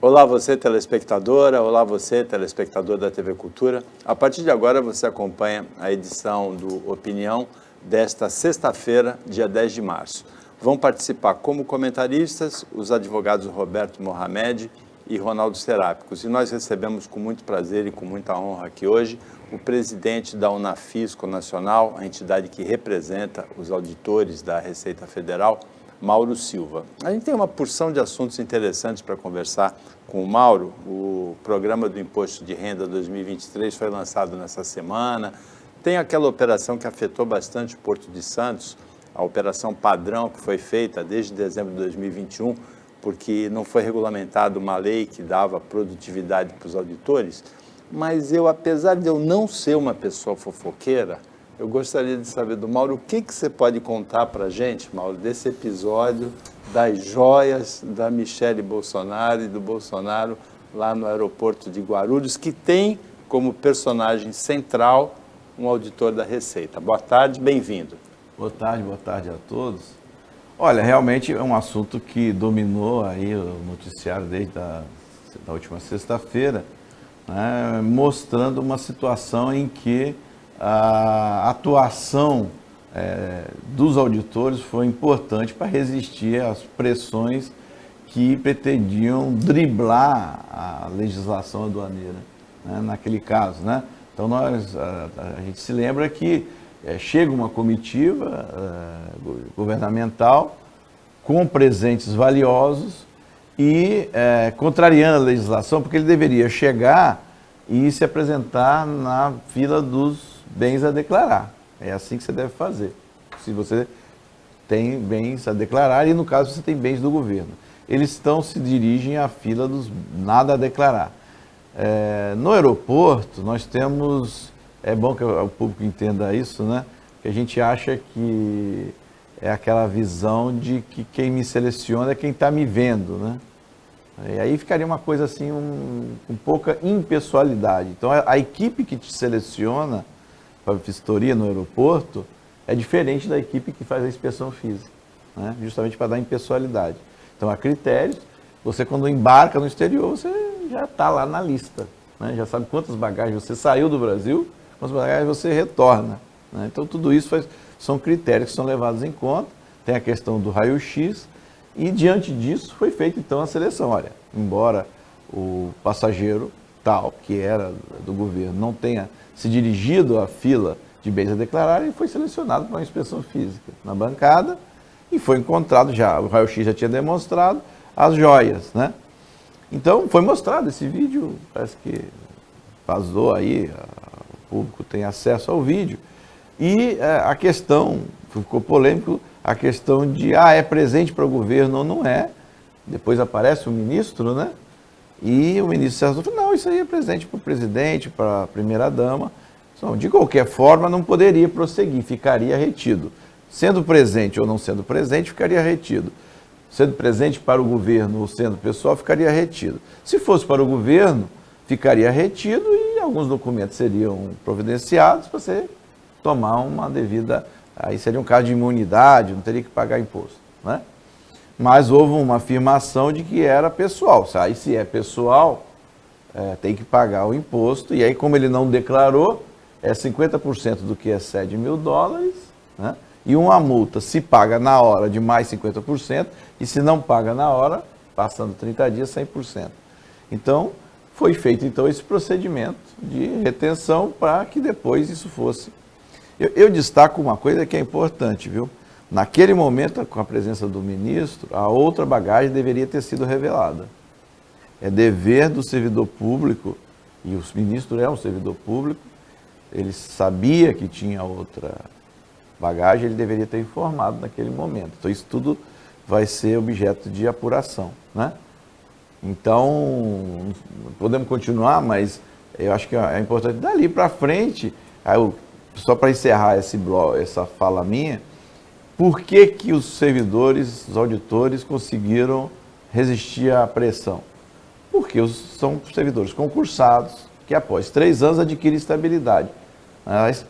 Olá você telespectadora, olá você telespectador da TV Cultura. A partir de agora você acompanha a edição do Opinião desta sexta-feira, dia 10 de março. Vão participar como comentaristas os advogados Roberto Mohamed e Ronaldo Serápicos. E nós recebemos com muito prazer e com muita honra aqui hoje o presidente da Unafisco Nacional, a entidade que representa os auditores da Receita Federal, Mauro Silva. A gente tem uma porção de assuntos interessantes para conversar com o Mauro. O programa do Imposto de Renda 2023 foi lançado nessa semana. Tem aquela operação que afetou bastante o Porto de Santos, a operação padrão que foi feita desde dezembro de 2021, porque não foi regulamentada uma lei que dava produtividade para os auditores. Mas eu, apesar de eu não ser uma pessoa fofoqueira, eu gostaria de saber do Mauro, o que você pode contar para a gente, Mauro, desse episódio das joias da Michele Bolsonaro e do Bolsonaro lá no aeroporto de Guarulhos, que tem como personagem central um auditor da Receita. Boa tarde, bem-vindo. Boa tarde a todos. Olha, realmente é um assunto que dominou aí o noticiário desde a última sexta-feira, né, mostrando uma situação em que a atuação dos auditores foi importante para resistir às pressões que pretendiam driblar a legislação aduaneira, né, naquele caso, né? Então a gente se lembra que chega uma comitiva governamental com presentes valiosos e contrariando a legislação, porque ele deveria chegar e se apresentar na fila dos bens a declarar. É assim que você deve fazer. Se você tem bens a declarar e, no caso, você tem bens do governo. Eles se dirigem à fila dos nada a declarar. No aeroporto, nós temos... É bom que o público entenda isso, né? Que a gente acha que é aquela visão de que quem me seleciona é quem está me vendo, né? E aí ficaria uma coisa assim, com pouca impessoalidade. Então, a equipe que te seleciona para a vistoria no aeroporto é diferente da equipe que faz a inspeção física, né? Justamente para dar impessoalidade. Então, há critérios. Você, quando embarca no exterior, você já está lá na lista, né? Já sabe quantas bagagens você saiu do Brasil, quantas bagagens você retorna, né? Então, tudo isso são critérios que são levados em conta. Tem a questão do raio-x. E, diante disso, foi feita, então, a seleção. Olha, embora o passageiro tal, que era do governo, não tenha se dirigido à fila de bens a declarar, ele foi selecionado para uma inspeção física na bancada e foi encontrado já, o raio-x já tinha demonstrado, as joias, né? Então, foi mostrado esse vídeo, parece que vazou aí, o público tem acesso ao vídeo. E a questão, ficou polêmico, a questão de, é presente para o governo ou não é. Depois aparece o ministro, né? E o ministro Sérgio falou, não, isso aí é presente para o presidente, para a primeira-dama. De qualquer forma, não poderia prosseguir, ficaria retido. Sendo presente ou não sendo presente, ficaria retido. Sendo presente para o governo ou sendo pessoal, ficaria retido. Se fosse para o governo, ficaria retido e alguns documentos seriam providenciados para você tomar uma devida... Aí seria um caso de imunidade, não teria que pagar imposto, né? Mas houve uma afirmação de que era pessoal. Aí, se é pessoal, tem que pagar o imposto. E aí, como ele não declarou, é 50% do que excede $1.000, né? E uma multa se paga na hora de mais 50%, e se não paga na hora, passando 30 dias, 100%. Então, foi feito então esse procedimento de retenção para que depois isso fosse... Eu destaco uma coisa que é importante, viu? Naquele momento, com a presença do ministro, a outra bagagem deveria ter sido revelada. É dever do servidor público, e o ministro é um servidor público, ele sabia que tinha outra bagagem, ele deveria ter informado naquele momento. Então, isso tudo vai ser objeto de apuração, né? Então, podemos continuar, mas eu acho que é importante. Dali para frente, só para encerrar essa fala minha, por que os servidores, os auditores conseguiram resistir à pressão? Porque são servidores concursados que após 3 anos adquirem estabilidade.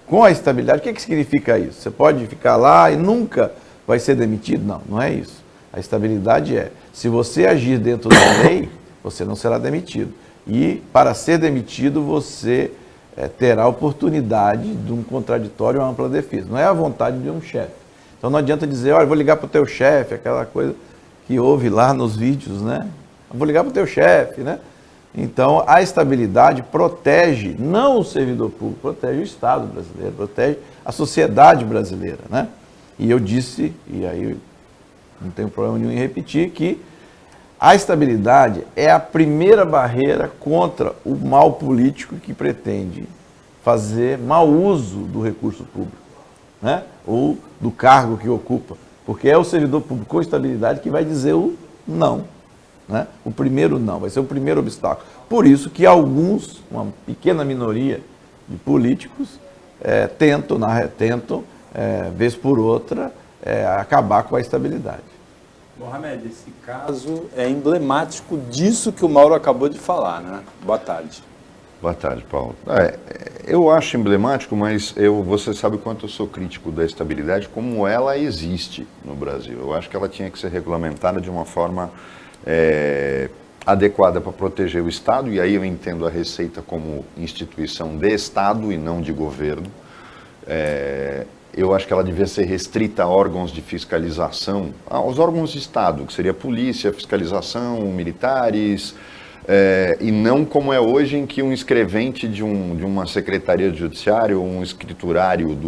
Com a estabilidade, o que significa isso? Você pode ficar lá e nunca vai ser demitido? Não, não é isso. A estabilidade se você agir dentro da lei, você não será demitido. E para ser demitido, você terá a oportunidade de um contraditório ou ampla defesa. Não é a vontade de um chefe. Então não adianta dizer, olha, vou ligar para o teu chefe, aquela coisa que houve lá nos vídeos, né? Vou ligar para o teu chefe, né? Então, a estabilidade protege, não o servidor público, protege o Estado brasileiro, protege a sociedade brasileira, né? E eu disse, e aí não tenho problema nenhum em repetir, que a estabilidade é a primeira barreira contra o mal político que pretende fazer mau uso do recurso público, né? Ou do cargo que ocupa, porque é o servidor público com estabilidade que vai dizer o não, né? O primeiro não, vai ser o primeiro obstáculo. Por isso que alguns, uma pequena minoria de políticos, tentam, vez por outra, acabar com a estabilidade. Mohamed, esse caso é emblemático disso que o Mauro acabou de falar, né? Boa tarde. Boa tarde, Paulo. Eu acho emblemático, mas você sabe o quanto eu sou crítico da estabilidade, como ela existe no Brasil. Eu acho que ela tinha que ser regulamentada de uma forma adequada para proteger o Estado, e aí eu entendo a Receita como instituição de Estado e não de governo. Eu acho que ela devia ser restrita a órgãos de fiscalização, aos órgãos de Estado, que seria polícia, fiscalização, militares, e não como é hoje, em que um escrevente de uma secretaria de judiciário ou um escriturário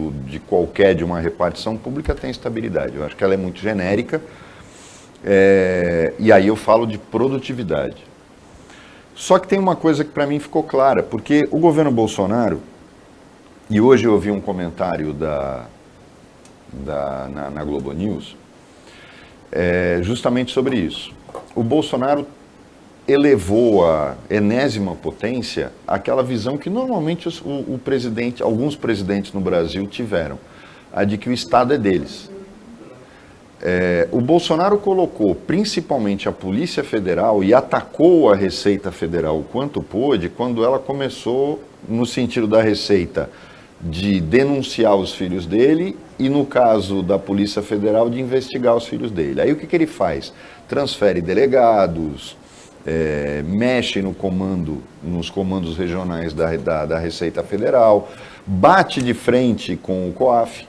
de uma repartição pública tem estabilidade. Eu acho que ela é muito genérica, e aí eu falo de produtividade. Só que tem uma coisa que para mim ficou clara, porque o governo Bolsonaro, e hoje eu ouvi um comentário na Globo News, justamente sobre isso. O Bolsonaro elevou à enésima potência aquela visão que normalmente alguns presidentes no Brasil tiveram, a de que o Estado é deles. O Bolsonaro colocou principalmente a Polícia Federal e atacou a Receita Federal o quanto pôde, quando ela começou, no sentido da Receita, de denunciar os filhos dele e, no caso da Polícia Federal, de investigar os filhos dele. Aí o que ele faz? Transfere delegados, mexe nos comandos regionais da Receita Federal, bate de frente com o COAF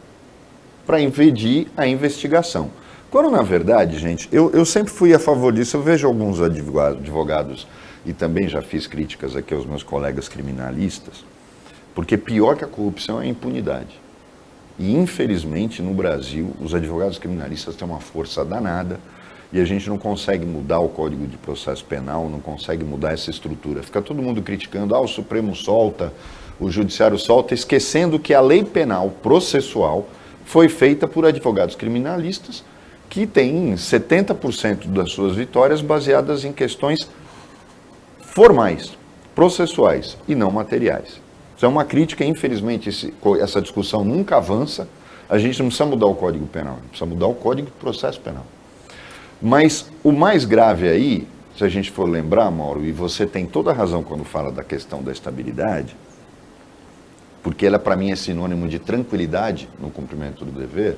para impedir a investigação. Quando, na verdade, gente, eu sempre fui a favor disso. Eu vejo alguns advogados, e também já fiz críticas aqui aos meus colegas criminalistas, porque pior que a corrupção é a impunidade. E, infelizmente, no Brasil, os advogados criminalistas têm uma força danada e a gente não consegue mudar o Código de Processo Penal, não consegue mudar essa estrutura. Fica todo mundo criticando, o Supremo solta, o Judiciário solta, esquecendo que a lei penal processual foi feita por advogados criminalistas que têm 70% das suas vitórias baseadas em questões formais, processuais e não materiais. Isso é uma crítica, infelizmente, essa discussão nunca avança. A gente não precisa mudar o Código Penal, precisa mudar o Código de Processo Penal. Mas o mais grave aí, se a gente for lembrar, Mauro, e você tem toda a razão quando fala da questão da estabilidade, porque ela para mim é sinônimo de tranquilidade no cumprimento do dever,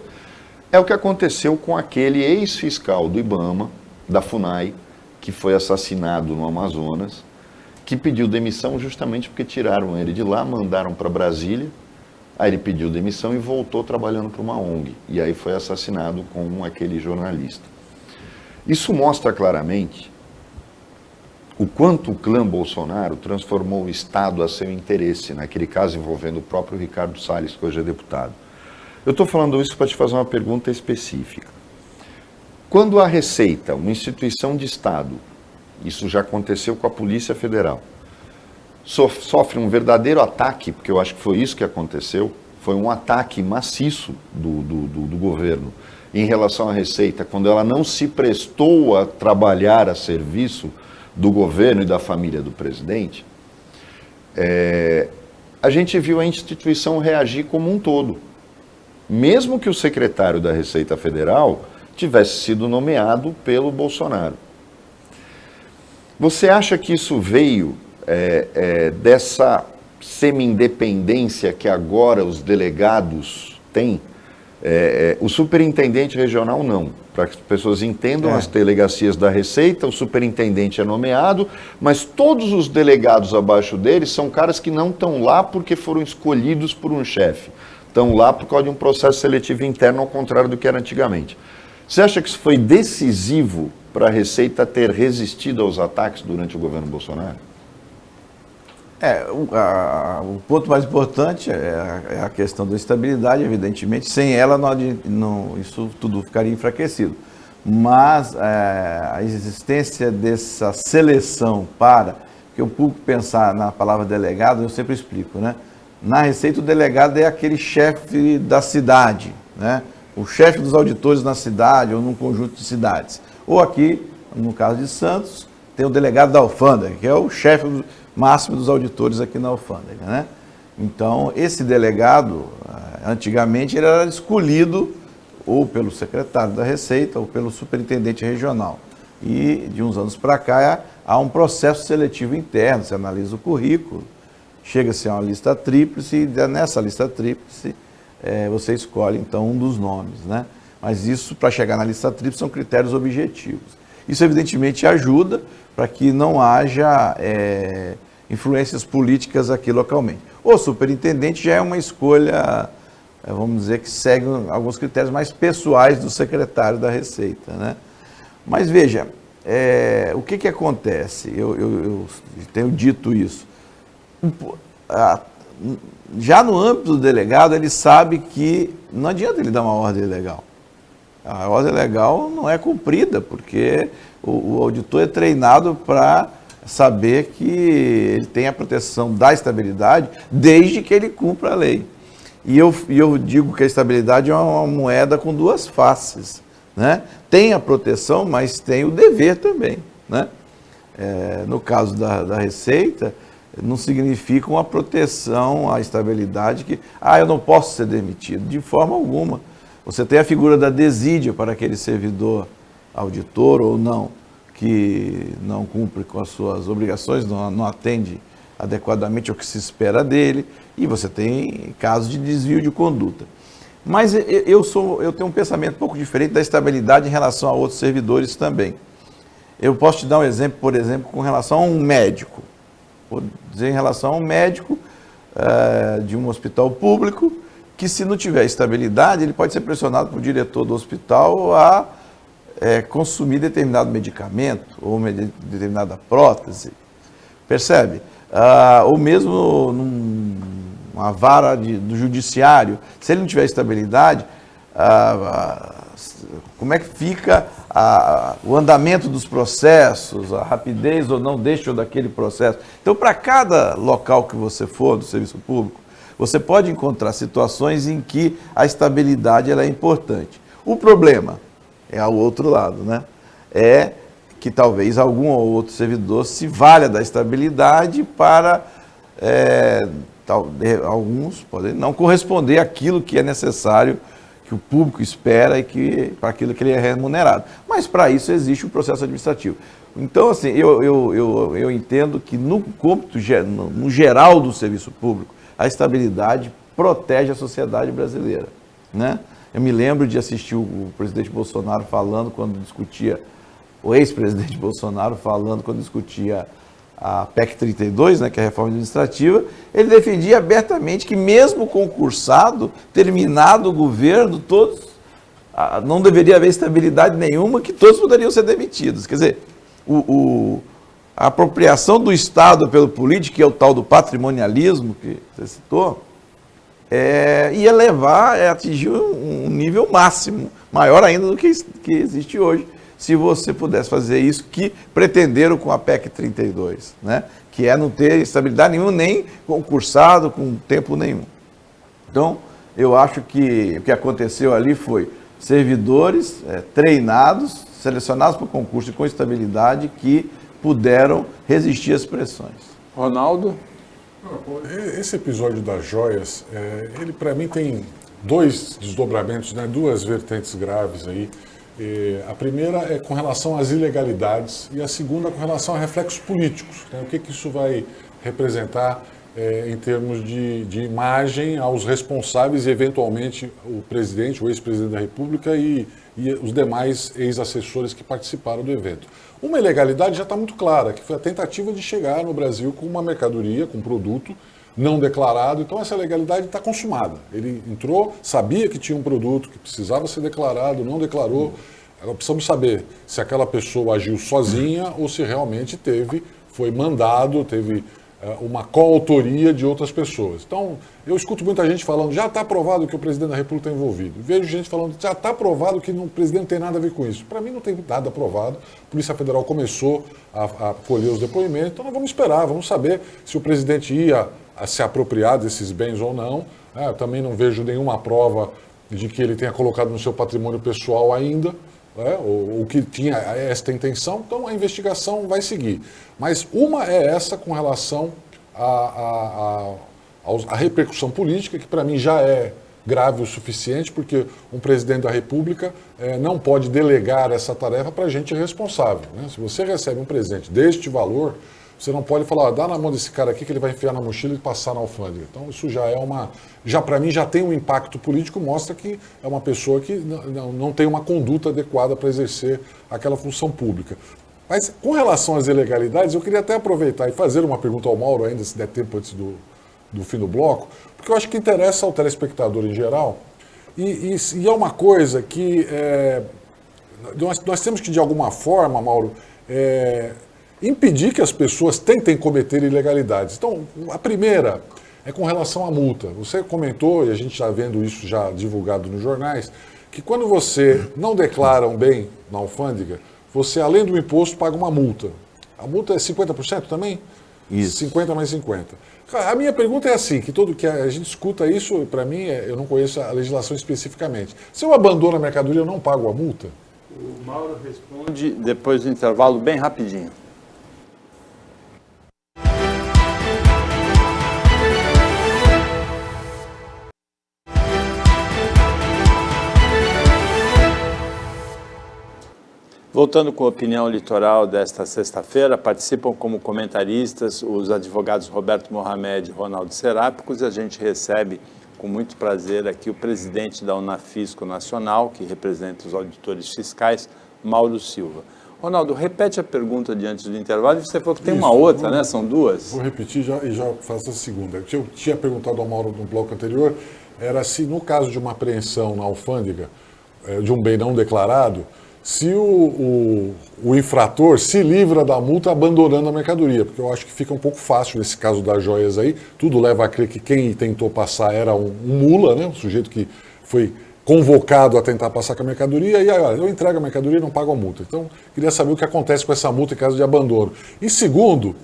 é o que aconteceu com aquele ex-fiscal do IBAMA, da FUNAI, que foi assassinado no Amazonas, que pediu demissão justamente porque tiraram ele de lá, mandaram para Brasília, aí ele pediu demissão e voltou trabalhando para uma ONG, e aí foi assassinado com aquele jornalista. Isso mostra claramente o quanto o clã Bolsonaro transformou o Estado a seu interesse, naquele caso envolvendo o próprio Ricardo Salles, que hoje é deputado. Eu estou falando isso para te fazer uma pergunta específica. Quando a Receita, uma instituição de Estado, isso já aconteceu com a Polícia Federal, sofre um verdadeiro ataque, porque eu acho que foi isso que aconteceu, foi um ataque maciço do governo em relação à Receita, quando ela não se prestou a trabalhar a serviço do governo e da família do presidente, a gente viu a instituição reagir como um todo. Mesmo que o secretário da Receita Federal tivesse sido nomeado pelo Bolsonaro. Você acha que isso veio dessa semi-independência que agora os delegados têm? O superintendente regional não, para que as pessoas entendam as delegacias da Receita, o superintendente é nomeado, mas todos os delegados abaixo dele são caras que não estão lá porque foram escolhidos por um chefe, estão lá por causa de um processo seletivo interno, ao contrário do que era antigamente. Você acha que isso foi decisivo para a Receita ter resistido aos ataques durante o governo Bolsonaro? O ponto mais importante é a questão da estabilidade, evidentemente. Sem ela, isso tudo ficaria enfraquecido. Mas a existência dessa seleção porque o público pensar na palavra delegado, eu sempre explico, né? Na Receita, o delegado é aquele chefe da cidade, né? O chefe dos auditores na cidade ou num conjunto de cidades. Ou aqui, no caso de Santos, tem o delegado da alfândega, que é o chefe máximo dos auditores aqui na alfândega, né? Então, esse delegado, antigamente, ele era escolhido ou pelo secretário da Receita ou pelo superintendente regional. E, de uns anos para cá, há um processo seletivo interno, você analisa o currículo, chega-se a uma lista tríplice e nessa lista tríplice você escolhe, então, um dos nomes, né? Mas isso, para chegar na lista tríplice, são critérios objetivos. Isso, evidentemente, ajuda para que não haja influências políticas aqui localmente. O superintendente já é uma escolha, vamos dizer, que segue alguns critérios mais pessoais do secretário da Receita, né? Mas veja, o que acontece? Eu tenho dito isso. Já no âmbito do delegado, ele sabe que não adianta ele dar uma ordem legal. A ordem legal não é cumprida, porque o auditor é treinado para saber que ele tem a proteção da estabilidade desde que ele cumpra a lei. E eu digo que a estabilidade é uma moeda com duas faces, né? Tem a proteção, mas tem o dever também, né? No caso da Receita, não significa uma proteção à estabilidade que, eu não posso ser demitido, de forma alguma. Você tem a figura da desídia para aquele servidor auditor ou não, que não cumpre com as suas obrigações, não atende adequadamente ao que se espera dele, e você tem casos de desvio de conduta. Mas eu tenho um pensamento um pouco diferente da estabilidade em relação a outros servidores também. Eu posso te dar um exemplo, por exemplo, com relação a um médico. Vou dizer em relação a um médico de um hospital público, que se não tiver estabilidade, ele pode ser pressionado por diretor do hospital a consumir determinado medicamento ou determinada prótese, percebe? Ou mesmo numa vara do judiciário, se ele não tiver estabilidade, como é que fica o andamento dos processos, a rapidez ou não deixa daquele processo. Então, para cada local que você for do serviço público, você pode encontrar situações em que a estabilidade ela é importante. O problema é ao outro lado, né? É que talvez algum ou outro servidor se valha da estabilidade para alguns podem não corresponder àquilo que é necessário, que o público espera e para aquilo que ele é remunerado. Mas para isso existe o processo administrativo. Então, assim, eu entendo que no cômputo, no geral do serviço público, a estabilidade protege a sociedade brasileira, né? Eu me lembro de assistir o presidente Bolsonaro falando quando discutia, o ex-presidente Bolsonaro falando quando discutia a PEC 32, né, que é a reforma administrativa, ele defendia abertamente que mesmo concursado, terminado o governo, todos, não deveria haver estabilidade nenhuma, que todos poderiam ser demitidos. Quer dizer, a apropriação do Estado pelo político, que é o tal do patrimonialismo que você citou, ia atingir um nível máximo, maior ainda do que existe hoje, se você pudesse fazer isso que pretenderam com a PEC 32, né? Que é não ter estabilidade nenhuma, nem concursado com tempo nenhum. Então, eu acho que o que aconteceu ali foi servidores treinados, selecionados para o concurso e com estabilidade, que puderam resistir às pressões. Ronaldo? Esse episódio das joias, ele para mim tem dois desdobramentos, né, duas vertentes graves aí. A primeira é com relação às ilegalidades e a segunda com relação a reflexos políticos, né, o que isso vai representar em termos de imagem aos responsáveis e, eventualmente, o presidente, o ex-presidente da República e os demais ex-assessores que participaram do evento. Uma ilegalidade já está muito clara, que foi a tentativa de chegar no Brasil com uma mercadoria, com um produto não declarado. Então, essa ilegalidade está consumada. Ele entrou, sabia que tinha um produto que precisava ser declarado, não declarou. Agora, precisamos saber se aquela pessoa agiu sozinha ou se realmente foi mandado, teve uma coautoria de outras pessoas. Então, eu escuto muita gente falando, já está provado que o presidente da República está envolvido. Vejo gente falando, já está provado que o presidente não tem nada a ver com isso. Para mim não tem nada provado. A Polícia Federal começou a colher os depoimentos, então nós vamos esperar, vamos saber se o presidente ia se apropriar desses bens ou não. Eu também não vejo nenhuma prova de que ele tenha colocado no seu patrimônio pessoal ainda, ou que tinha esta intenção, então a investigação vai seguir. Mas uma é essa com relação à repercussão política, que para mim já é grave o suficiente, porque um presidente da República não pode delegar essa tarefa para gente irresponsável, né? Se você recebe um presente deste valor, você não pode falar, dá na mão desse cara aqui que ele vai enfiar na mochila e passar na alfândega. Então isso já para mim já tem um impacto político, mostra que é uma pessoa que não tem uma conduta adequada para exercer aquela função pública. Mas com relação às ilegalidades, eu queria até aproveitar e fazer uma pergunta ao Mauro ainda, se der tempo antes do fim do bloco, porque eu acho que interessa ao telespectador em geral, e é uma coisa que nós temos que, de alguma forma, Mauro, impedir que as pessoas tentem cometer ilegalidades. Então, a primeira é com relação à multa. Você comentou, e a gente está vendo isso já divulgado nos jornais, que quando você não declara um bem na alfândega, você, além do imposto, paga uma multa. A multa é 50% também? Isso. 50 mais 50. A minha pergunta é assim, que a gente escuta isso, para mim, eu não conheço a legislação especificamente. Se eu abandono a mercadoria, eu não pago a multa? O Mauro responde depois do intervalo, bem rapidinho. Voltando com a opinião litoral desta sexta-feira, participam como comentaristas os advogados Roberto Mohamed e Ronaldo Serápicos, e a gente recebe com muito prazer aqui o presidente da Unafisco Nacional, que representa os auditores fiscais, Mauro Silva. Ronaldo, repete a pergunta de antes do intervalo, e você falou que tem uma outra, né? São duas? Vou repetir e já faço a segunda. O que eu tinha perguntado ao Mauro no bloco anterior era se, no caso de uma apreensão na alfândega de um bem não declarado, se o infrator se livra da multa abandonando a mercadoria, porque eu acho que fica um pouco fácil nesse caso das joias aí, tudo leva a crer que quem tentou passar era um mula, né? Um sujeito que foi convocado a tentar passar com a mercadoria, e aí eu entrego a mercadoria e não pago a multa. Então, queria saber o que acontece com essa multa em caso de abandono. E segundo,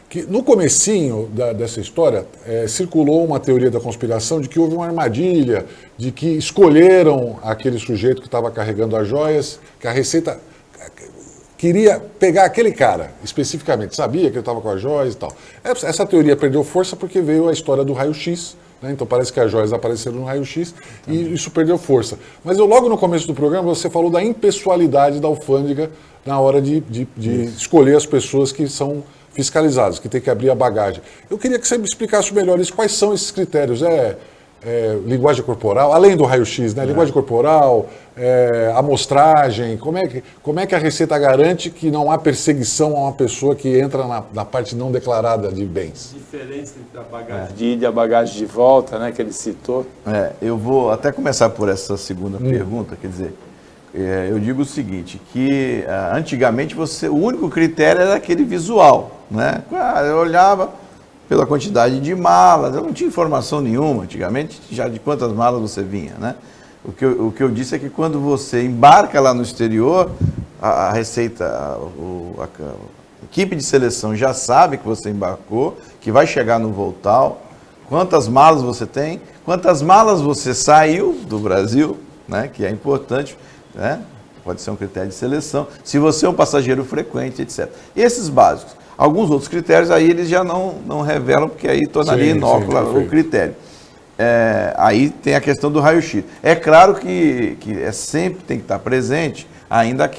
que no comecinho dessa história, circulou uma teoria da conspiração de que houve uma armadilha, de que escolheram aquele sujeito que estava carregando as joias, que a Receita queria pegar aquele cara, especificamente, sabia que ele estava com as joias e tal. Essa teoria perdeu força porque veio a história do raio-x, né? Então parece que as joias apareceram no raio-x e isso perdeu força. Mas logo no começo do programa você falou da impessoalidade da alfândega na hora de escolher as pessoas que são fiscalizados, que tem que abrir a bagagem. Eu queria que você me explicasse melhor isso. Quais são esses critérios? Linguagem corporal, além do raio-x, né? Linguagem corporal, amostragem, como é que a Receita garante que não há perseguição a uma pessoa que entra na parte não declarada de bens? Diferença entre a bagagem de ida e a bagagem de volta, né, que ele citou. Eu vou até começar por essa segunda pergunta, quer dizer, eu digo o seguinte, que antigamente o único critério era aquele visual, né? Eu olhava pela quantidade de malas, eu não tinha informação nenhuma antigamente já de quantas malas você vinha, né? O que eu disse é que quando você embarca lá no exterior, a Receita, a equipe de seleção já sabe que você embarcou, que vai chegar no Voltal, quantas malas você tem, quantas malas você saiu do Brasil, né? Que é importante, né? Pode ser um critério de seleção, se você é um passageiro frequente, etc. Esses básicos. Alguns outros critérios aí eles já não revelam, porque aí tornaria inócuo o critério. Aí tem a questão do raio-x. É claro que sempre tem que estar presente ainda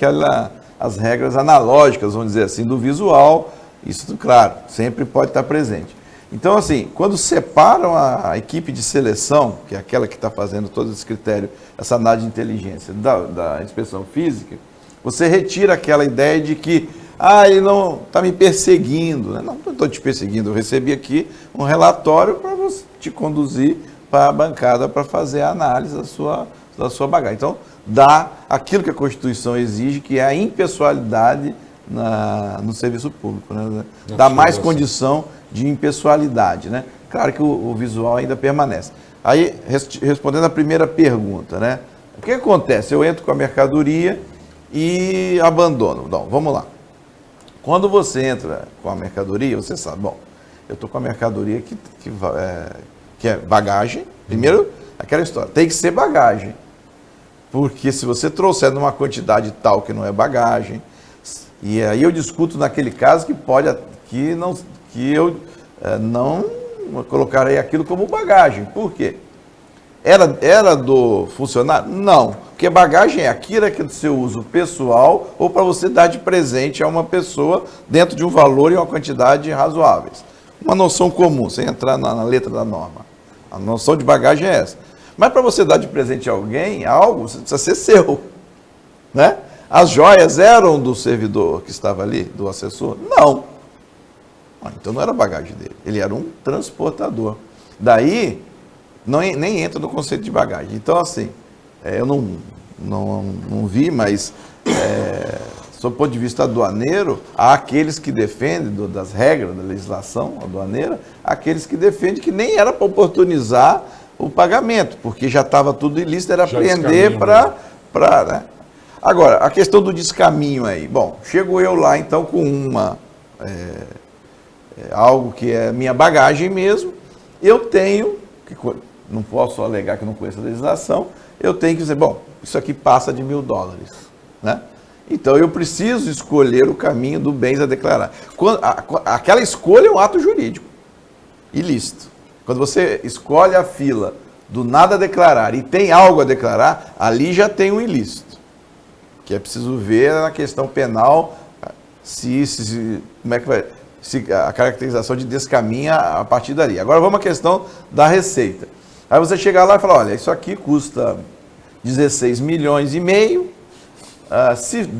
as regras analógicas, vamos dizer assim, do visual, isso, claro, sempre pode estar presente. Então, assim, quando separam a equipe de seleção, que é aquela que está fazendo todos esses critérios, essa análise de inteligência da inspeção física, você retira aquela ideia de que, ele não está me perseguindo. Né? Não estou te perseguindo, eu recebi aqui um relatório para te conduzir para a bancada para fazer a análise da sua bagagem. Então, dá aquilo que a Constituição exige, que é a impessoalidade no serviço público. Né? Dá mais condição de impessoalidade. Né? Claro que o visual ainda permanece. Aí, respondendo a primeira pergunta, né? O que acontece? Eu entro com a mercadoria e abandono. Então, vamos lá. Quando você entra com a mercadoria, você sabe, bom, eu estou com a mercadoria que é bagagem. Primeiro, aquela história, tem que ser bagagem. Porque se você trouxer numa quantidade tal que não é bagagem, e aí eu discuto naquele caso que eu não colocarei aquilo como bagagem. Por quê? Era do funcionário? Não. Porque bagagem é aquilo que é do seu uso pessoal ou para você dar de presente a uma pessoa dentro de um valor e uma quantidade razoáveis. Uma noção comum, sem entrar na letra da norma. A noção de bagagem é essa. Mas para você dar de presente a alguém, algo, precisa ser seu. Né? As joias eram do servidor que estava ali, do assessor? Não. Então não era bagagem dele. Ele era um transportador. Daí, nem entra no conceito de bagagem. Então, assim, eu não vi, mas, sob o ponto de vista aduaneiro, há aqueles que defendem das regras da legislação aduaneira, aqueles que defendem que nem era para oportunizar o pagamento, porque já estava tudo ilícito, era apreender para... Né? Agora, a questão do descaminho aí. Bom, chego eu lá, então, com algo que é minha bagagem mesmo, eu tenho, não posso alegar que não conheço a legislação, eu tenho que dizer, bom, isso aqui passa de $1.000, né? Então, eu preciso escolher o caminho do bens a declarar. Aquela escolha é um ato jurídico, ilícito. Quando você escolhe a fila do nada a declarar e tem algo a declarar, ali já tem um ilícito. Que é preciso ver na questão penal como é que vai, se a caracterização de descaminha a partir dali. Agora vamos à questão da receita. Aí você chega lá e fala, olha, isso aqui custa 16 milhões e meio,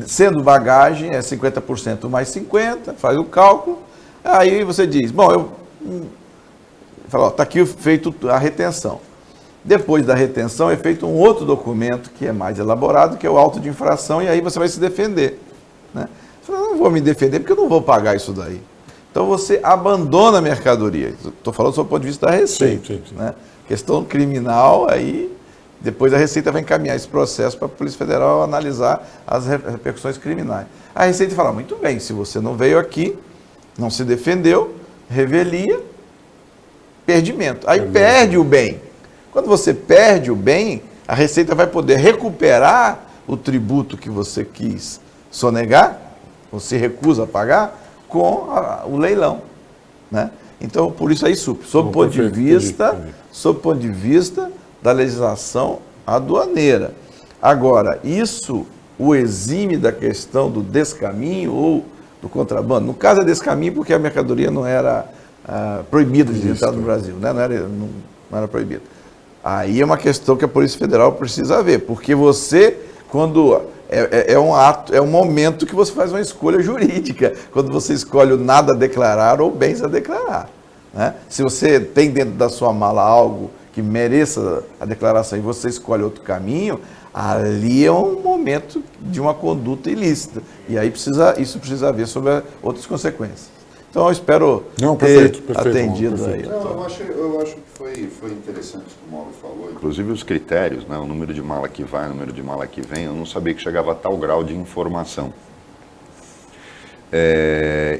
sendo bagagem é 50% mais 50, faz o cálculo, aí você diz, bom, fala, está aqui feito a retenção. Depois da retenção é feito um outro documento que é mais elaborado, que é o auto de infração, e aí você vai se defender. Né? Você fala, não vou me defender porque eu não vou pagar isso daí. Então você abandona a mercadoria. Estou falando do ponto de vista da receita. Sim. Né? Questão criminal, aí depois a Receita vai encaminhar esse processo para a Polícia Federal analisar as repercussões criminais. A Receita fala, muito bem, se você não veio aqui, não se defendeu, revelia, perdimento. Aí perde o bem. Quando você perde o bem, a Receita vai poder recuperar o tributo que você quis sonegar, ou se recusa a pagar, com o leilão. Né? Então, por isso aí, sob o ponto de vista da legislação aduaneira. Agora, isso o exime da questão do descaminho ou do contrabando? No caso é descaminho porque a mercadoria não era proibida de entrar no Brasil, né? não era proibida. Aí é uma questão que a Polícia Federal precisa ver, porque você, quando é um ato, é um momento que você faz uma escolha jurídica, quando você escolhe o nada a declarar ou bens a declarar. Né? Se você tem dentro da sua mala algo que mereça a declaração e você escolhe outro caminho, ali é um momento de uma conduta ilícita. E aí isso precisa ver sobre outras consequências. Então eu espero ter atendido aí. Não, eu acho que foi interessante o que o Mauro falou. Inclusive os critérios, né? O número de mala que vai, o número de mala que vem, eu não sabia que chegava a tal grau de informação.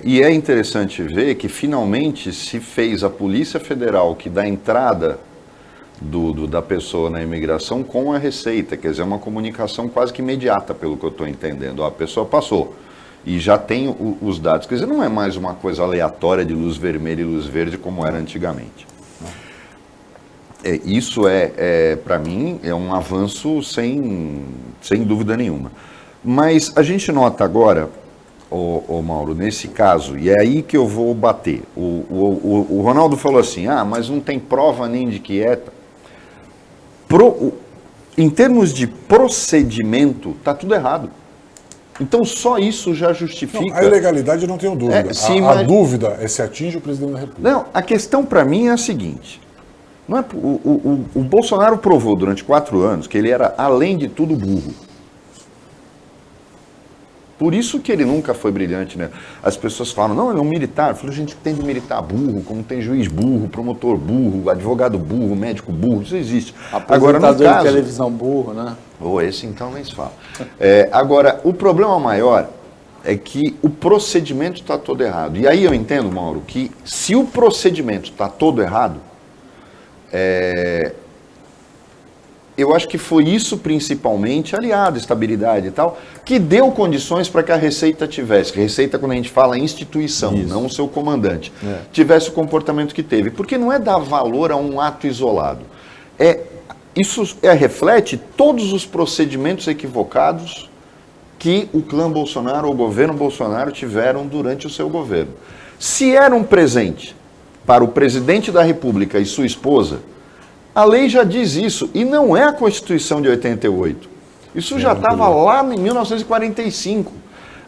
E é interessante ver que finalmente se fez a Polícia Federal que dá entrada da pessoa na imigração com a Receita, quer dizer, uma comunicação quase que imediata, pelo que eu estou entendendo. A pessoa passou e já tem os dados, quer dizer, não é mais uma coisa aleatória de luz vermelha e luz verde como era antigamente. Isso para mim, é um avanço sem dúvida nenhuma. Mas a gente nota agora Mauro, nesse caso, e é aí que eu vou bater. O Ronaldo falou assim, mas não tem prova nem de que é. Em termos de procedimento, está tudo errado. Então, só isso já justifica... Não, a ilegalidade eu não tenho dúvida. A dúvida é se atinge o presidente da República. Não, a questão para mim é a seguinte. Não é, o Bolsonaro provou durante 4 anos que ele era, além de tudo, burro. Por isso que ele nunca foi brilhante, né? As pessoas falam, não, ele é um militar. Eu falo, gente, tem de militar burro, como tem juiz burro, promotor burro, advogado burro, médico burro, isso existe. Agora, no caso... de televisão burro, né? Esse então nem se fala. Agora, o problema maior é que o procedimento está todo errado. E aí eu entendo, Mauro, que se o procedimento está todo errado, eu acho que foi isso principalmente, aliado à estabilidade e tal, que deu condições para que a Receita tivesse. Que a Receita, quando a gente fala instituição, isso, não o seu comandante, tivesse o comportamento que teve. Porque não é dar valor a um ato isolado. Isso reflete todos os procedimentos equivocados que o clã Bolsonaro ou o governo Bolsonaro tiveram durante o seu governo. Se era um presente para o presidente da República e sua esposa, a lei já diz isso, e não é a Constituição de 88. Isso já estava lá em 1945.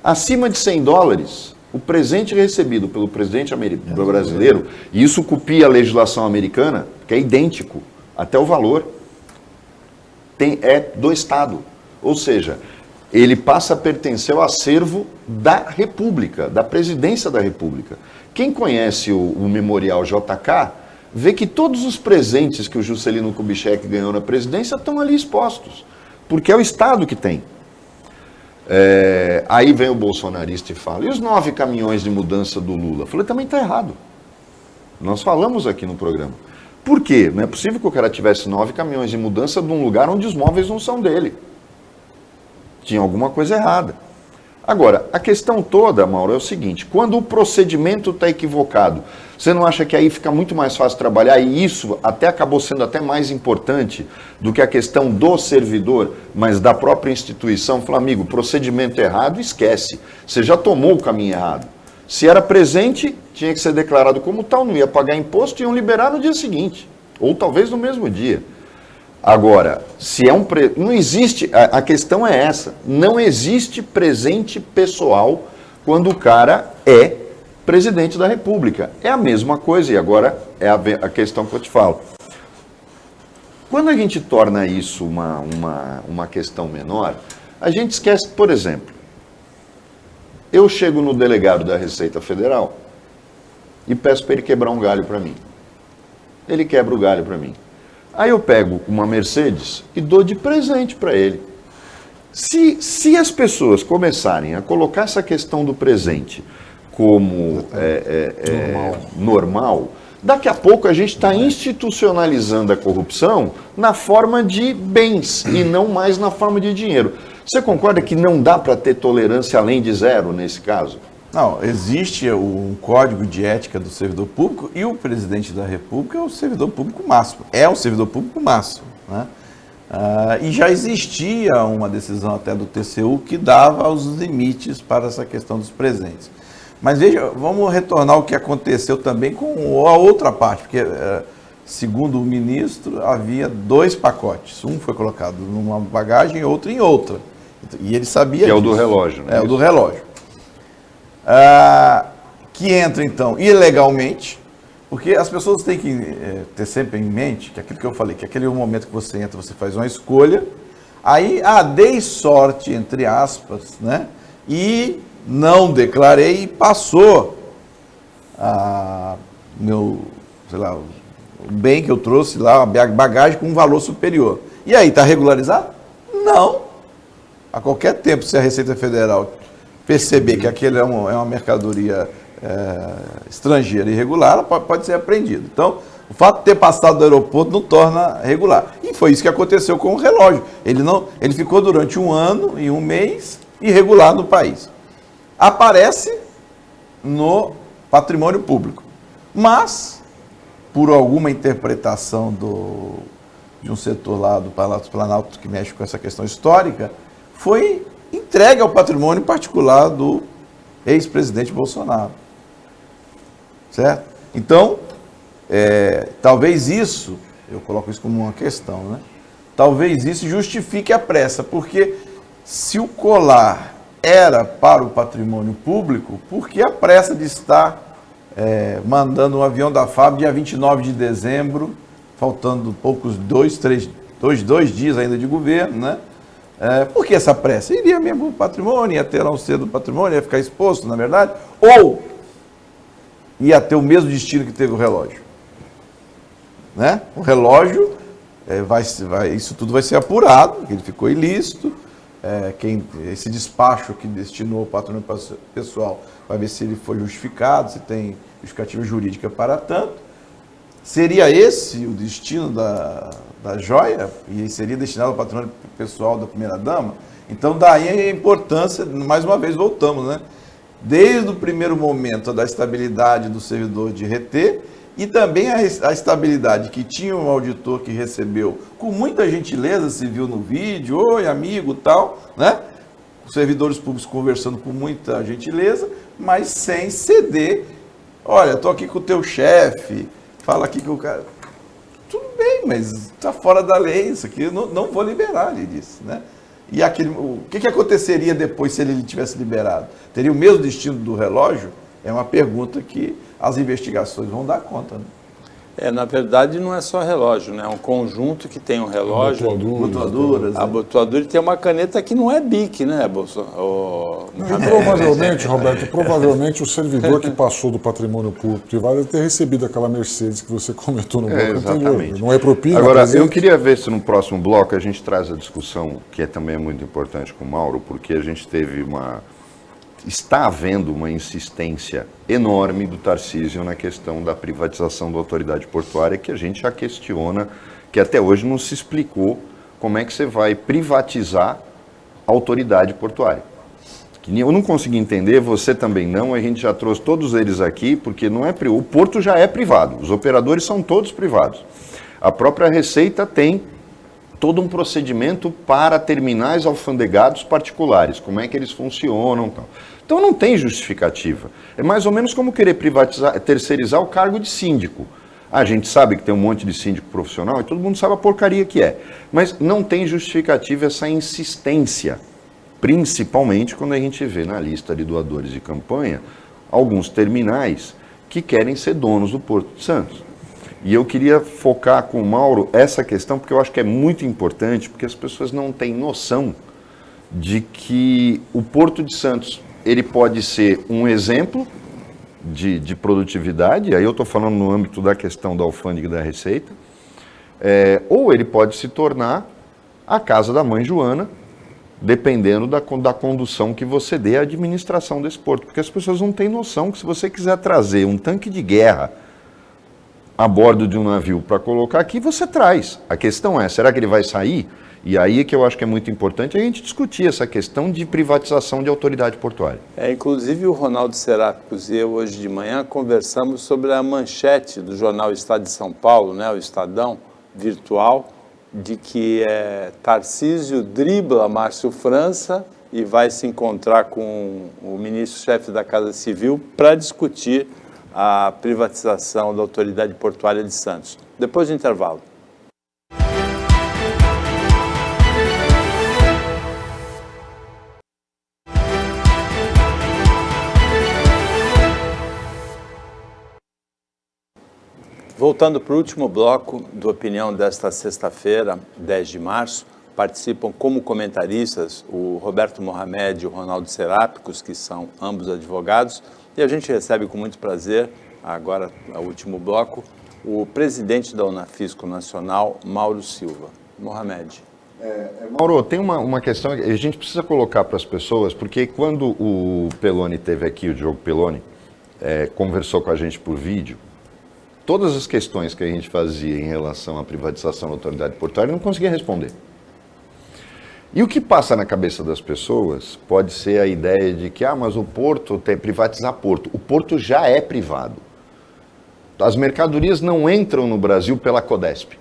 Acima de $100, o presente recebido pelo presidente brasileiro, e isso copia a legislação americana, que é idêntico, até o valor, é do Estado. Ou seja, ele passa a pertencer ao acervo da República, da Presidência da República. Quem conhece o Memorial JK, vê que todos os presentes que o Juscelino Kubitschek ganhou na presidência estão ali expostos, porque é o Estado que tem. Aí vem o bolsonarista e fala, e os 9 caminhões de mudança do Lula? Eu falei, também está errado. Nós falamos aqui no programa. Por quê? Não é possível que o cara tivesse 9 caminhões de mudança de um lugar onde os móveis não são dele. Tinha alguma coisa errada. Agora, a questão toda, Mauro, é o seguinte, quando o procedimento está equivocado, você não acha que aí fica muito mais fácil trabalhar? E isso até acabou sendo até mais importante do que a questão do servidor, mas da própria instituição. Fala, amigo, procedimento errado, esquece. Você já tomou o caminho errado. Se era presente, tinha que ser declarado como tal, não ia pagar imposto, iam liberar no dia seguinte. Ou talvez no mesmo dia. Agora, se é não existe, a questão é essa, não existe presente pessoal quando o cara é presidente da República. É a mesma coisa, e agora é a questão que eu te falo. Quando a gente torna isso uma questão menor, a gente esquece, por exemplo, eu chego no delegado da Receita Federal e peço para ele quebrar um galho para mim. Ele quebra o galho para mim. Aí eu pego uma Mercedes e dou de presente para ele. Se as pessoas começarem a colocar essa questão do presente como normal, daqui a pouco a gente está institucionalizando a corrupção na forma de bens e não mais na forma de dinheiro. Você concorda que não dá para ter tolerância além de zero nesse caso? Não, existe um código de ética do servidor público e o presidente da República é o servidor público máximo. É o servidor público máximo, né? E já existia uma decisão até do TCU que dava os limites para essa questão dos presentes. Mas veja, vamos retornar ao que aconteceu também com a outra parte, porque, segundo o ministro, havia 2 pacotes. Um foi colocado numa bagagem e outro em outra. E ele sabia que é o do relógio, né? É o do relógio. Que entra, então, ilegalmente, porque as pessoas têm que ter sempre em mente que aquilo que eu falei, que aquele momento que você entra, você faz uma escolha, aí, dei sorte, entre aspas, né? E não declarei e passou meu, sei lá, o bem que eu trouxe lá, a bagagem com um valor superior. E aí, está regularizado? Não. A qualquer tempo, se a Receita Federal perceber que aquele é uma mercadoria estrangeira irregular, ela pode ser apreendida. Então, o fato de ter passado do aeroporto não torna regular. E foi isso que aconteceu com o relógio. Ele ficou durante 1 ano e 1 mês irregular no país. Aparece no patrimônio público. Mas, por alguma interpretação de um setor lá do Palácio Planalto que mexe com essa questão histórica, foi entregue ao patrimônio particular do ex-presidente Bolsonaro. Certo? Então, talvez isso, eu coloco isso como uma questão, né? Talvez isso justifique a pressa, porque se o colar era para o patrimônio público, por que a pressa de estar mandando um avião da FAB dia 29 de dezembro, faltando dois dias ainda de governo, né? Por que essa pressa? Iria mesmo o patrimônio, ia ter lá um selo do patrimônio, ia ficar exposto, na verdade, ou ia ter o mesmo destino que teve o relógio. Né? O relógio, isso tudo vai ser apurado, ele ficou ilícito, esse despacho que destinou o patrimônio pessoal vai ver se ele foi justificado, se tem justificativa jurídica para tanto. Seria esse o destino da joia? E seria destinado ao patrimônio pessoal da primeira-dama? Então, daí a importância, mais uma vez, voltamos, né? Desde o primeiro momento da estabilidade do servidor de reter e também a estabilidade que tinha um auditor que recebeu com muita gentileza, se viu no vídeo, oi amigo, tal, né? Os servidores públicos conversando com muita gentileza, mas sem ceder. Olha, estou aqui com o teu chefe, fala aqui que o cara... Tudo bem, mas está fora da lei, isso aqui eu não vou liberar, ele disse, né? E o que aconteceria depois se ele tivesse liberado? Teria o mesmo destino do relógio? É uma pergunta que as investigações vão dar conta, né? Na verdade, não é só relógio, né? É um conjunto que tem um relógio, abotoaduras, a abotoadura, e tem uma caneta que não é BIC, né, Provavelmente, Roberto, provavelmente o servidor que passou do patrimônio público privado deve ter recebido aquela Mercedes que você comentou no bloco anterior. Não é propina. Agora, eu queria ver se no próximo bloco a gente traz a discussão, que também é muito importante com o Mauro, porque a gente está havendo uma insistência enorme do Tarcísio na questão da privatização da autoridade portuária, que a gente já questiona, que até hoje não se explicou como é que você vai privatizar a autoridade portuária. Que eu não consegui entender, você também não, a gente já trouxe todos eles aqui, porque o porto já é privado, os operadores são todos privados. A própria Receita tem todo um procedimento para terminais alfandegados particulares, como é que eles funcionam e tal. Então não tem justificativa. É mais ou menos como querer terceirizar o cargo de síndico. A gente sabe que tem um monte de síndico profissional e todo mundo sabe a porcaria que é. Mas não tem justificativa essa insistência, principalmente quando a gente vê na lista de doadores de campanha alguns terminais que querem ser donos do Porto de Santos. E eu queria focar com o Mauro essa questão, porque eu acho que é muito importante, porque as pessoas não têm noção de que o Porto de Santos ele pode ser um exemplo de produtividade, aí eu estou falando no âmbito da questão da alfândega e da Receita, ou ele pode se tornar a casa da mãe Joana, dependendo da condução que você dê à administração desse porto, porque as pessoas não têm noção que se você quiser trazer um tanque de guerra a bordo de um navio para colocar aqui, você traz. A questão é, será que ele vai sair? E aí é que eu acho que é muito importante a gente discutir essa questão de privatização de autoridade portuária. Inclusive o Ronaldo Serápicos e eu hoje de manhã conversamos sobre a manchete do jornal Estado de São Paulo, né, o Estadão virtual, de que Tarcísio dribla Márcio França e vai se encontrar com o ministro-chefe da Casa Civil para discutir a privatização da autoridade portuária de Santos. Depois do intervalo. Voltando para o último bloco do Opinião desta sexta-feira, 10 de março, participam como comentaristas o Roberto Mohamed e o Ronaldo Serápicos, que são ambos advogados, e a gente recebe com muito prazer, agora no último bloco, o presidente da Unafisco Nacional, Mauro Silva. Mohamed. Mauro, tem uma questão que a gente precisa colocar para as pessoas, porque quando o Pelloni esteve aqui, o Diogo Pelloni, conversou com a gente por vídeo, todas as questões que a gente fazia em relação à privatização da autoridade portuária, não conseguia responder. E o que passa na cabeça das pessoas pode ser a ideia de que, mas o porto tem que privatizar porto. O porto já é privado. As mercadorias não entram no Brasil pela Codesp,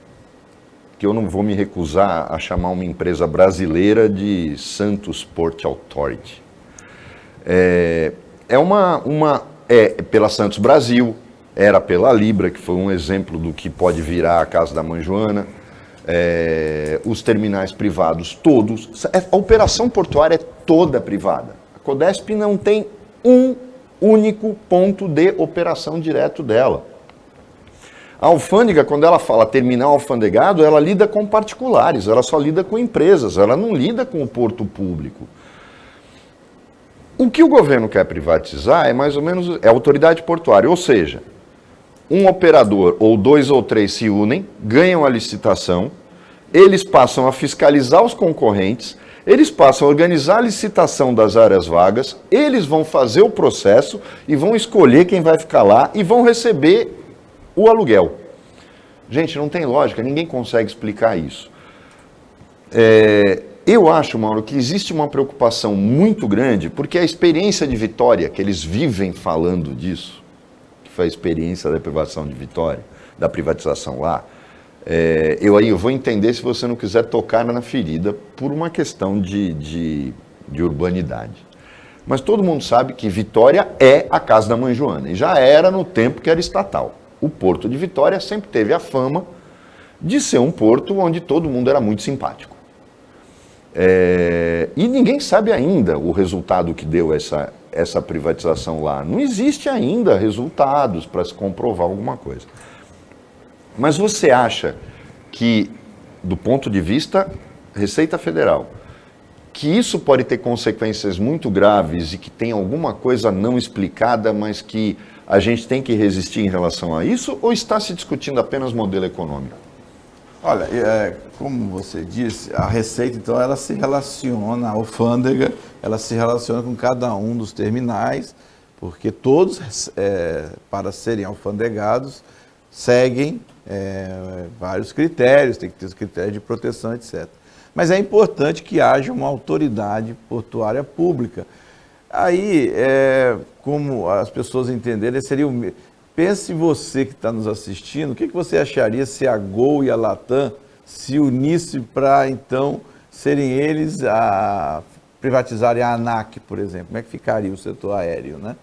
que eu não vou me recusar a chamar uma empresa brasileira de Santos Port Authority. pela Santos Brasil, era pela Libra, que foi um exemplo do que pode virar a Casa da Mãe Joana, os terminais privados todos, a operação portuária é toda privada. A Codesp não tem um único ponto de operação direto dela. A alfândega, quando ela fala terminal alfandegado, ela lida com particulares, ela só lida com empresas, ela não lida com o porto público. O que o governo quer privatizar é mais ou menos a autoridade portuária, ou seja, um operador ou 2 ou 3 se unem, ganham a licitação, eles passam a fiscalizar os concorrentes, eles passam a organizar a licitação das áreas vagas, eles vão fazer o processo e vão escolher quem vai ficar lá e vão receber o aluguel. Gente, não tem lógica, ninguém consegue explicar isso. Eu acho, Mauro, que existe uma preocupação muito grande, porque a experiência de Vitória, que eles vivem falando disso, que foi a experiência da privatização de Vitória, da privatização lá, eu vou entender se você não quiser tocar na ferida por uma questão de urbanidade. Mas todo mundo sabe que Vitória é a Casa da Mãe Joana, e já era no tempo que era estatal. O Porto de Vitória sempre teve a fama de ser um porto onde todo mundo era muito simpático. E ninguém sabe ainda o resultado que deu essa privatização lá. Não existe ainda resultados para se comprovar alguma coisa. Mas você acha que, do ponto de vista Receita Federal, que isso pode ter consequências muito graves e que tem alguma coisa não explicada, mas que a gente tem que resistir em relação a isso, ou está se discutindo apenas modelo econômico? Olha, como você disse, a Receita, então, ela se relaciona, a alfândega, ela se relaciona com cada um dos terminais, porque todos, para serem alfandegados, seguem vários critérios, tem que ter os critérios de proteção, etc. Mas é importante que haja uma autoridade portuária pública. Aí, como as pessoas entenderem, seria o... Pense você que está nos assistindo, o que você acharia se a Gol e a Latam se unissem para, então, serem eles a privatizarem a ANAC, por exemplo? Como é que ficaria o setor aéreo, né?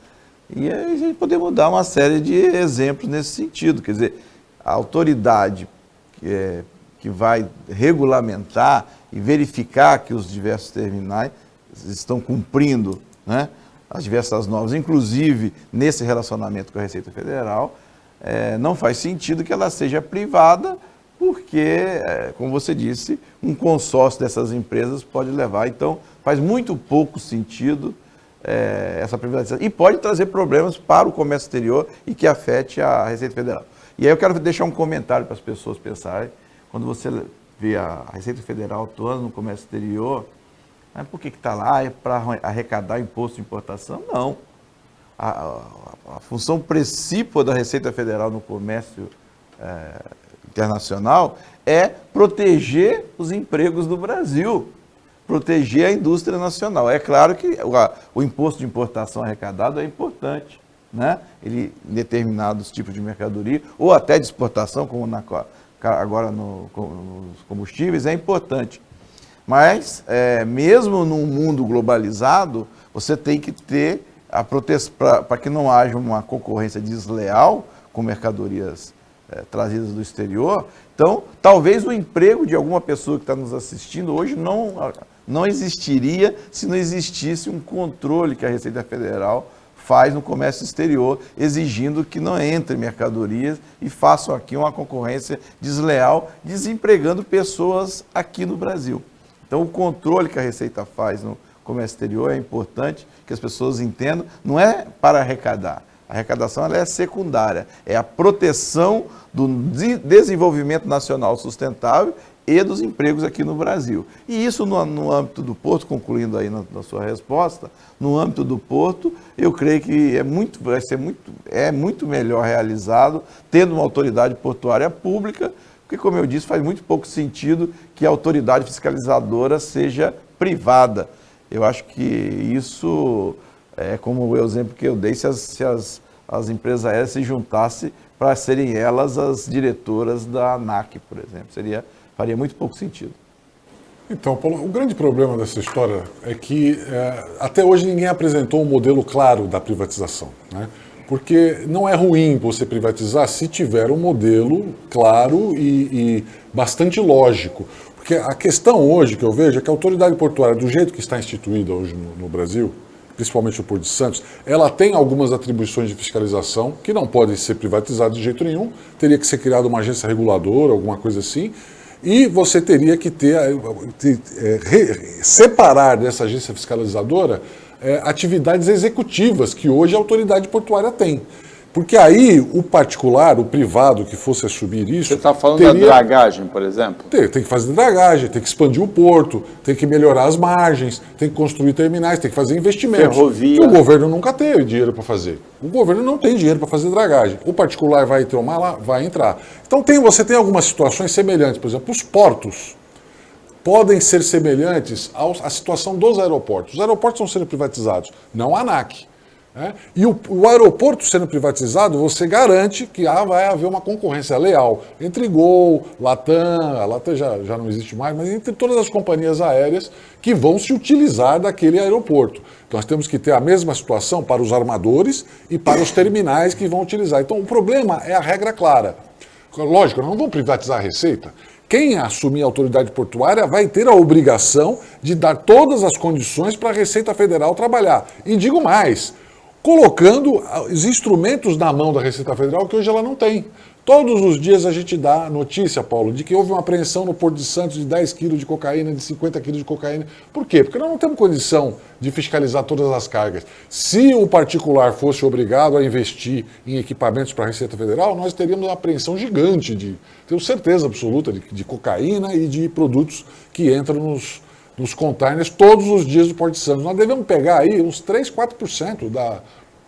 E aí a gente podemos dar uma série de exemplos nesse sentido. Quer dizer, a autoridade que vai regulamentar e verificar que os diversos terminais estão cumprindo, né, as diversas normas, inclusive nesse relacionamento com a Receita Federal, não faz sentido que ela seja privada, porque, como você disse, um consórcio dessas empresas pode levar. Então, faz muito pouco sentido essa privatização. E pode trazer problemas para o comércio exterior e que afete a Receita Federal. E aí eu quero deixar um comentário para as pessoas pensarem. Quando você vê a Receita Federal atuando no comércio exterior, por que está lá? É para arrecadar imposto de importação? Não. A função principal da Receita Federal no comércio internacional é proteger os empregos do Brasil, proteger a indústria nacional. É claro que o imposto de importação arrecadado é importante, né? Ele, em determinados tipos de mercadoria, ou até de exportação, como agora nos combustíveis, é importante. Mas, mesmo num mundo globalizado, você tem que ter a proteção para que não haja uma concorrência desleal com mercadorias trazidas do exterior. Então, talvez o emprego de alguma pessoa que está nos assistindo hoje não existiria se não existisse um controle que a Receita Federal faz no comércio exterior, exigindo que não entre mercadorias e façam aqui uma concorrência desleal, desempregando pessoas aqui no Brasil. Então, o controle que a Receita faz no comércio exterior é importante que as pessoas entendam, não é para arrecadar. A arrecadação ela é secundária, é a proteção do desenvolvimento nacional sustentável e dos empregos aqui no Brasil. E isso no âmbito do porto, concluindo aí na sua resposta, no âmbito do porto, eu creio que é muito melhor realizado tendo uma autoridade portuária pública, porque, como eu disse, faz muito pouco sentido que a autoridade fiscalizadora seja privada. Eu acho que isso é como o exemplo que eu dei, se as empresas aéreas se juntassem para serem elas as diretoras da ANAC, por exemplo. Faria muito pouco sentido. Então, Paulo, o grande problema dessa história é que até hoje ninguém apresentou um modelo claro da privatização, né? Porque não é ruim você privatizar se tiver um modelo claro e bastante lógico. Porque a questão hoje que eu vejo é que a autoridade portuária, do jeito que está instituída hoje no Brasil, principalmente o Porto de Santos, ela tem algumas atribuições de fiscalização que não podem ser privatizadas de jeito nenhum, teria que ser criada uma agência reguladora, alguma coisa assim, e você teria que separar dessa agência fiscalizadora atividades executivas que hoje a autoridade portuária tem. Porque aí o particular, o privado que fosse assumir isso... Você está falando da dragagem, por exemplo? Tem que fazer dragagem, tem que expandir o porto, tem que melhorar as margens, tem que construir terminais, tem que fazer investimentos. Ferrovia. Que o governo nunca teve dinheiro para fazer. O governo não tem dinheiro para fazer dragagem. O particular vai tomar lá, vai entrar. Então você tem algumas situações semelhantes. Por exemplo, os portos podem ser semelhantes à situação dos aeroportos. Os aeroportos vão ser privatizados, não a ANAC. E o aeroporto sendo privatizado, você garante que vai haver uma concorrência leal entre Gol, Latam, a Latam já não existe mais, mas entre todas as companhias aéreas que vão se utilizar daquele aeroporto. Então nós temos que ter a mesma situação para os armadores e para os terminais que vão utilizar. Então o problema é a regra clara. Lógico, nós não vamos privatizar a Receita. Quem assumir a autoridade portuária vai ter a obrigação de dar todas as condições para a Receita Federal trabalhar. E digo mais, colocando os instrumentos na mão da Receita Federal que hoje ela não tem. Todos os dias a gente dá notícia, Paulo, de que houve uma apreensão no Porto de Santos de 10 quilos de cocaína, de 50 quilos de cocaína. Por quê? Porque nós não temos condição de fiscalizar todas as cargas. Se o particular fosse obrigado a investir em equipamentos para a Receita Federal, nós teríamos uma apreensão gigante, tenho certeza absoluta, de cocaína e de produtos que entram nos containers todos os dias do Porto de Santos. Nós devemos pegar aí uns 3, 4%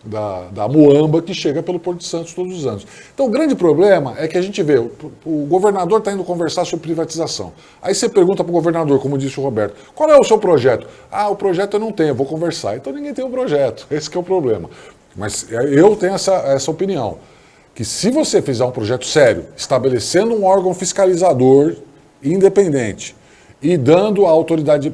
da muamba que chega pelo Porto de Santos todos os anos. Então o grande problema é que a gente vê, o governador está indo conversar sobre privatização. Aí você pergunta para o governador, como disse o Roberto, qual é o seu projeto? Ah, o projeto eu não tenho, eu vou conversar. Então ninguém tem um projeto, esse que é o problema. Mas eu tenho essa opinião, que se você fizer um projeto sério, estabelecendo um órgão fiscalizador independente, e dando à autoridade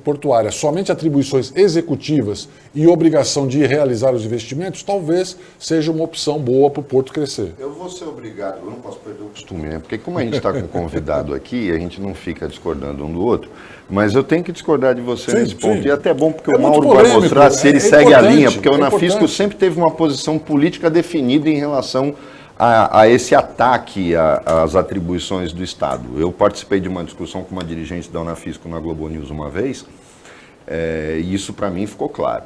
portuária somente atribuições executivas e obrigação de realizar os investimentos, talvez seja uma opção boa para o Porto crescer. Eu vou ser obrigado, eu não posso perder o costume, né? Porque como a gente está com um convidado aqui, a gente não fica discordando um do outro, mas eu tenho que discordar de você nesse ponto. E é até bom porque o Mauro vai mostrar se ele segue a linha, porque o Anafisco sempre teve uma posição política definida em relação a esse ataque às atribuições do Estado. Eu participei de uma discussão com uma dirigente da Anafisco na Globo News uma vez, e isso para mim ficou claro.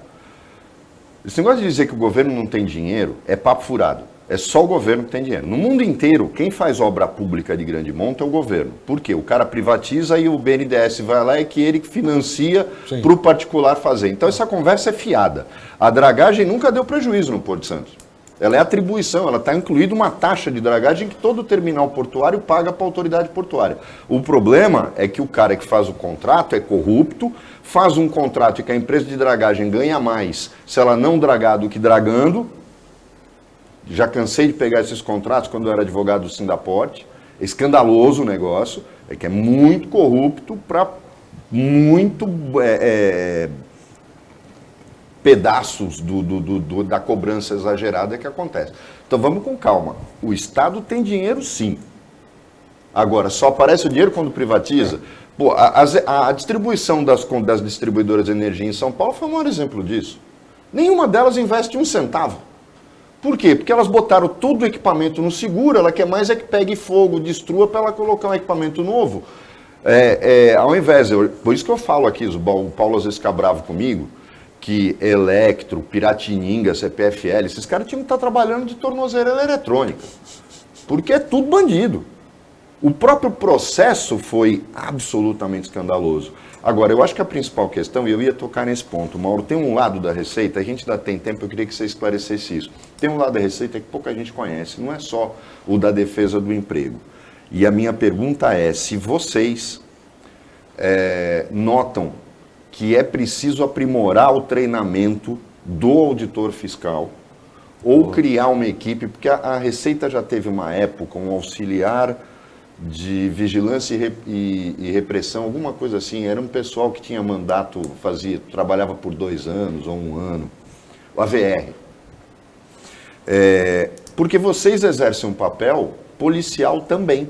Esse negócio de dizer que o governo não tem dinheiro é papo furado. É só o governo que tem dinheiro. No mundo inteiro, quem faz obra pública de grande monta é o governo. Por quê? O cara privatiza e o BNDES vai lá e que ele financia para o particular fazer. Então essa conversa é fiada. A dragagem nunca deu prejuízo no Porto de Santos. Ela é atribuição, ela está incluída uma taxa de dragagem que todo terminal portuário paga para a autoridade portuária. O problema é que o cara que faz o contrato é corrupto, faz um contrato e que a empresa de dragagem ganha mais se ela não dragar do que dragando. Já cansei de pegar esses contratos quando eu era advogado do Sindaporte. É escandaloso o negócio, é que é muito corrupto para muito... pedaços da cobrança exagerada que acontece. Então vamos com calma. O Estado tem dinheiro sim. Agora, só aparece o dinheiro quando privatiza. Pô, a distribuição das distribuidoras de energia em São Paulo foi o maior exemplo disso. Nenhuma delas investe um centavo. Por quê? Porque elas botaram todo o equipamento no seguro, ela quer mais é que pegue fogo, destrua para ela colocar um equipamento novo. Ao invés, por isso que eu falo aqui, o Paulo às vezes fica bravo comigo, que Electro, Piratininga, CPFL, esses caras tinham que estar trabalhando de tornozeleira eletrônica, porque é tudo bandido. O próprio processo foi absolutamente escandaloso. Agora, eu acho que a principal questão, e eu ia tocar nesse ponto, Mauro, tem um lado da Receita, a gente ainda tem tempo, eu queria que você esclarecesse isso. Tem um lado da Receita que pouca gente conhece, não é só o da defesa do emprego. E a minha pergunta é, se vocês notam que é preciso aprimorar o treinamento do auditor fiscal ou criar uma equipe, porque a Receita já teve uma época, um auxiliar de vigilância e repressão, alguma coisa assim. Era um pessoal que tinha mandato, trabalhava por 2 anos ou 1 ano. O AVR. Porque vocês exercem um papel policial também.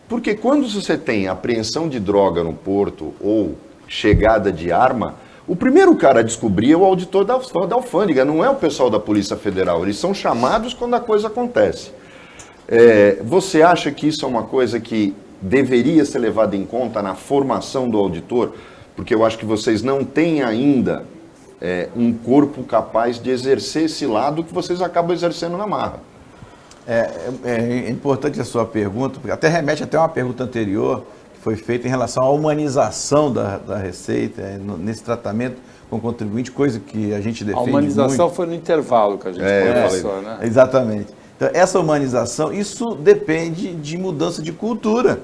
Porque quando você tem apreensão de droga no porto ou chegada de arma, o primeiro cara a descobrir é o auditor da alfândega, não é o pessoal da Polícia Federal. Eles são chamados quando a coisa acontece. Você acha que isso é uma coisa que deveria ser levada em conta na formação do auditor? Porque eu acho que vocês não têm ainda um corpo capaz de exercer esse lado que vocês acabam exercendo na marra. É importante a sua pergunta, porque até remete até uma pergunta anterior, que foi feita em relação à humanização da Receita, nesse tratamento com o contribuinte, coisa que a gente defende muito. A humanização foi no intervalo que a gente conversou, né? Exatamente. Então, essa humanização, isso depende de mudança de cultura.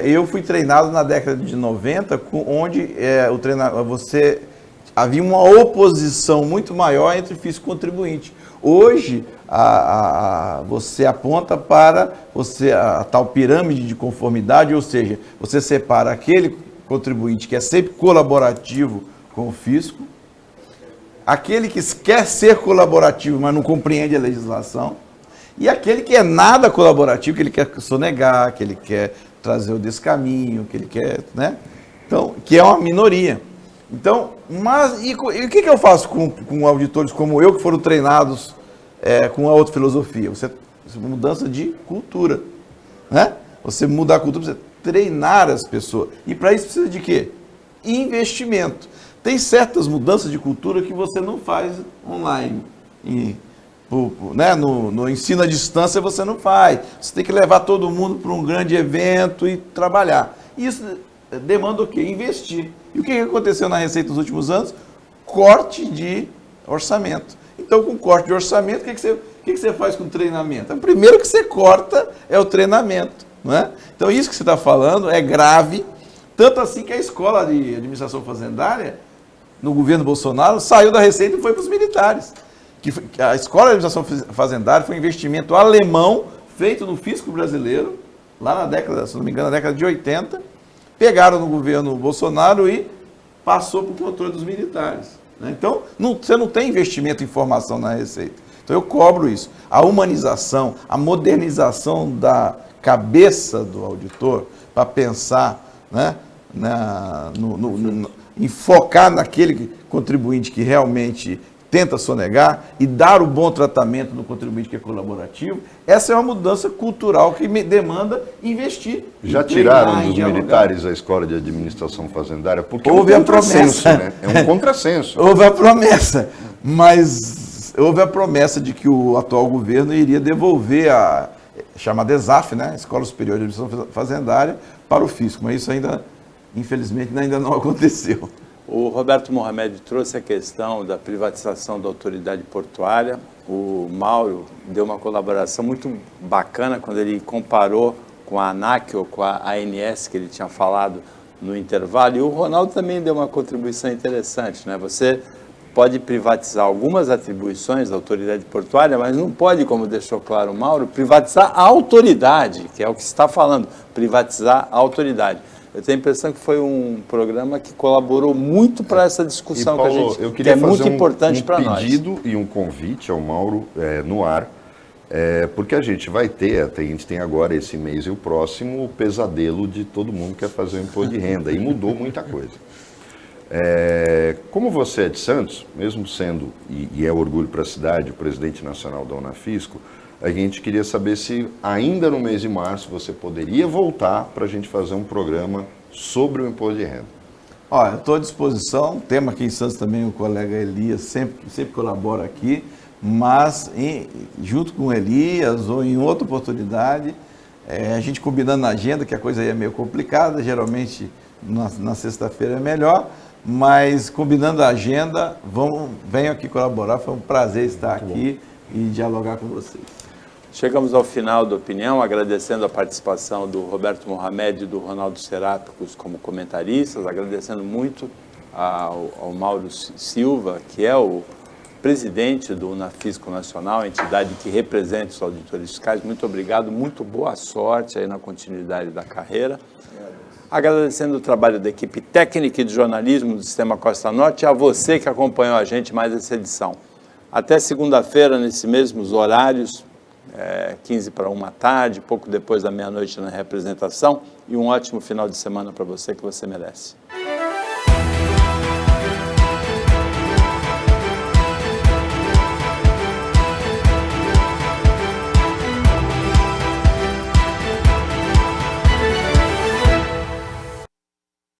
Eu fui treinado na década de 90, onde havia uma oposição muito maior entre fisco e contribuinte. Hoje, você aponta para a tal pirâmide de conformidade, ou seja, você separa aquele contribuinte que é sempre colaborativo com o fisco, aquele que quer ser colaborativo, mas não compreende a legislação, e aquele que é nada colaborativo, que ele quer sonegar, que ele quer trazer o descaminho, que ele quer, né? Então, que é uma minoria. Então, e o que eu faço com auditores como eu, que foram treinados com a outra filosofia? Mudança de cultura, né? Você mudar a cultura, você treinar as pessoas. E para isso precisa de quê? Investimento. Tem certas mudanças de cultura que você não faz online. No ensino à distância você não faz. Você tem que levar todo mundo para um grande evento e trabalhar. Isso demanda o quê? Investir. E o que aconteceu na Receita nos últimos anos? Corte de orçamento. Então, com corte de orçamento, o que você faz com o treinamento? O primeiro que você corta é o treinamento. Não é? Então, isso que você está falando é grave, tanto assim que a escola de administração fazendária, no governo Bolsonaro, saiu da Receita e foi para os militares. A escola de administração fazendária foi um investimento alemão feito no fisco brasileiro, lá na década, se não me engano, na década de 80, pegaram no governo Bolsonaro e passou para o controle dos militares. Né? Então, você não tem investimento em formação na Receita. Então, eu cobro isso. A humanização, a modernização da cabeça do auditor para pensar, né, em focar naquele contribuinte que realmente tenta sonegar e dar o bom tratamento no contribuinte que é colaborativo, essa é uma mudança cultural que demanda investir. Já tiraram dos militares a escola de administração fazendária? Porque houve é um contrassenso, né? É um contrassenso. Houve a promessa, mas houve a promessa de que o atual governo iria devolver a chamada ESAF, né? Escola Superior de Administração Fazendária, para o fisco, mas isso ainda, infelizmente, ainda não aconteceu. O Roberto Mohamed trouxe a questão da privatização da autoridade portuária. O Mauro deu uma colaboração muito bacana quando ele comparou com a ANAC ou com a ANS, que ele tinha falado no intervalo. E o Ronaldo também deu uma contribuição interessante, né? Você pode privatizar algumas atribuições da autoridade portuária, mas não pode, como deixou claro o Mauro, privatizar a autoridade, que é o que se está falando, privatizar a autoridade. Eu tenho a impressão que foi um programa que colaborou muito para essa discussão, Paulo, que é muito importante para nós. Um pedido e um convite ao Mauro no ar, porque a gente vai ter, a gente tem agora esse mês e o próximo, o pesadelo de todo mundo que quer fazer o imposto de renda, e mudou muita coisa. Como você é de Santos, mesmo sendo, e é orgulho para a cidade, o presidente nacional da Unafisco, a gente queria saber se ainda no mês de março você poderia voltar para a gente fazer um programa sobre o imposto de renda. Olha, eu estou à disposição, tema aqui em Santos também o colega Elias sempre colabora aqui, mas junto com o Elias ou em outra oportunidade, a gente combinando na agenda, que a coisa aí é meio complicada, geralmente na sexta-feira é melhor, mas combinando a agenda, venham aqui colaborar, foi um prazer estar aqui e dialogar com vocês. Chegamos ao final da opinião, agradecendo a participação do Roberto Mohamed e do Ronaldo Serápicos como comentaristas, agradecendo muito ao Mauro Silva, que é o presidente do Unafisco Nacional, a entidade que representa os auditores fiscais. Muito obrigado, muito boa sorte aí na continuidade da carreira. Agradecendo o trabalho da equipe técnica e de jornalismo do Sistema Costa Norte e a você que acompanhou a gente mais essa edição. Até segunda-feira, nesses mesmos horários, 15 para 1 da tarde, pouco depois da meia-noite na representação, e um ótimo final de semana para você que você merece.